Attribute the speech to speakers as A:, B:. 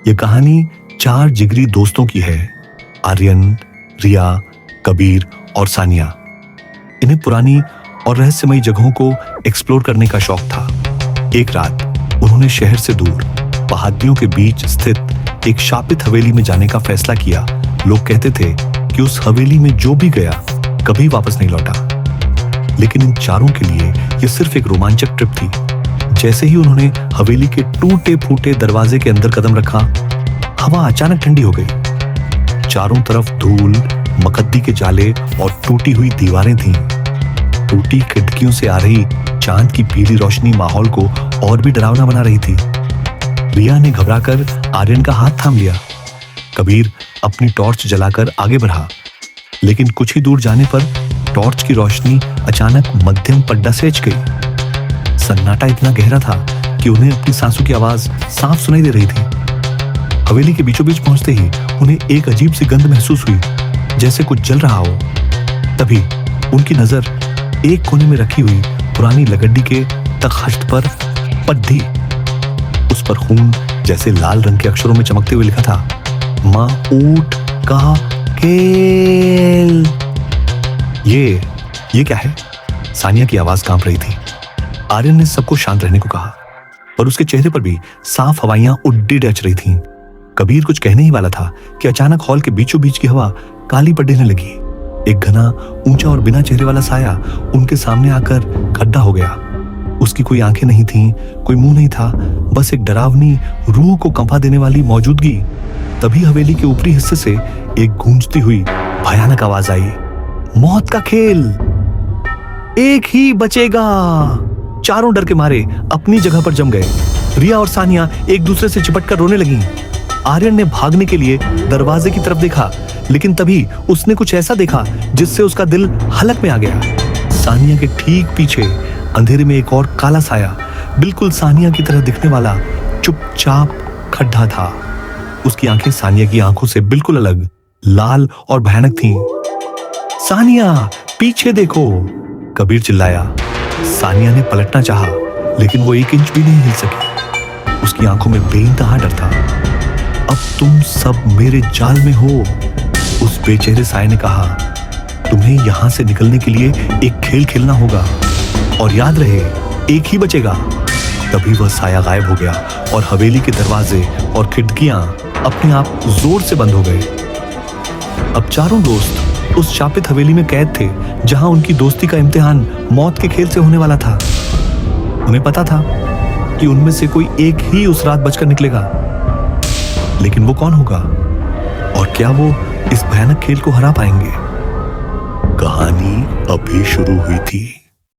A: ये कहानी 4 जिगरी दोस्तों की है, आर्यन, रिया, कबीर और सानिया। इन्हें पुरानी और रहस्यमयी जगहों को एक्सप्लोर करने का शौक था। एक रात उन्होंने शहर से दूर पहाड़ियों के बीच स्थित एक शापित हवेली में जाने का फैसला किया। लोग कहते थे कि उस हवेली में जो भी गया कभी वापस नहीं लौटा। लेकिन इन चारों के लिए यह सिर्फ एक रोमांचक ट्रिप थी। जैसे ही उन्होंने हवेली के टूटे फूटे दरवाजे के अंदर कदम रखा, हवा अचानक ठंडी हो गई। चारों तरफ धूल, मकद्दी के जाले और टूटी हुई दीवारें थीं। टूटी खिड़कियों से आ रही चांद की पीली रोशनी माहौल को और भी डरावना बना रही थी। रिया ने घबराकर आर्यन का हाथ थाम लिया। कबीर अपनी टॉर्च जलाकर आगे बढ़ा, लेकिन कुछ ही दूर जाने पर टॉर्च की रोशनी अचानक मध्यम पड्डा से हच गई। सन्नाटा इतना गहरा था कि उन्हें अपनी सांसों की आवाज साफ सुनाई दे रही थी। हवेली के बीचों बीच पहुंचते ही उन्हें एक अजीब सी गंध महसूस हुई, जैसे कुछ जल रहा हो। तभी उनकी नजर एक कोने में रखी हुई पुरानी लकड़ी के तख्त पर पड़ी। उस पर खून जैसे लाल रंग के अक्षरों में चमकते हुए लिखा था, माँ ऊट का खेल। ये क्या है? सानिया की आवाज कांप रही थी। आर्यन ने सबको शांत रहने को कहा, पर उसके चेहरे पर भी साफ हवाइयां उड्डी डच रही थीं। कबीर कुछ कहने ही वाला था कि अचानक हॉल के बीचों बीच की हवा काली पड़ने लगी। एक घना, ऊंचा और बिना चेहरे वाला साया उनके सामने आकर खड्डा हो गया। उसकी कोई आंखें नहीं थीं, कोई मुंह नहीं था, बस एक डरावनी, रूह को कंपा देने वाली मौजूदगी। तभी हवेली के ऊपरी हिस्से से एक गूंजती हुई भयानक आवाज आई, मौत का खेल, एक ही बचेगा। चारों डर के मारे अपनी जगह पर जम गए। रिया और सानिया एक दूसरे से चिपटकर रोने लगीं। आर्यन ने भागने के लिए दरवाजे की तरफ देखा, लेकिन तभी उसने कुछ ऐसा देखा जिससे उसका दिल हलक में आ गया। सानिया के ठीक पीछे अंधेरे में एक और काला साया, बिल्कुल सानिया की तरह दिखने वाला, चुपचाप खड़ा था। उसकी आंखें सानिया की आंखों से बिल्कुल अलग, लाल और भयानक थीं। सानिया, पीछे देखो, कबीर चिल्लाया। सानिया ने पलटना चाहा, लेकिन वो 1 इंच भी नहीं हिल सकी। उसकी आंखों में बेइंतहा डर था। अब तुम सब मेरे जाल में हो, उस बेचेहरे साये ने कहा। तुम्हें यहां से निकलने के लिए एक खेल खेलना होगा, और याद रहे, एक ही बचेगा। तभी वह साया गायब हो गया और हवेली के दरवाजे और खिड़कियां अपने आप जोर से बंद हो गए। अब चारों दोस्त उस शापित हवेली में कैद थे, जहां उनकी दोस्ती का इम्तिहान मौत के खेल से होने वाला था। उन्हें पता था कि उनमें से कोई एक ही उस रात बचकर निकलेगा, लेकिन वो कौन होगा और क्या वो इस भयानक खेल को हरा पाएंगे? कहानी अभी शुरू हुई थी।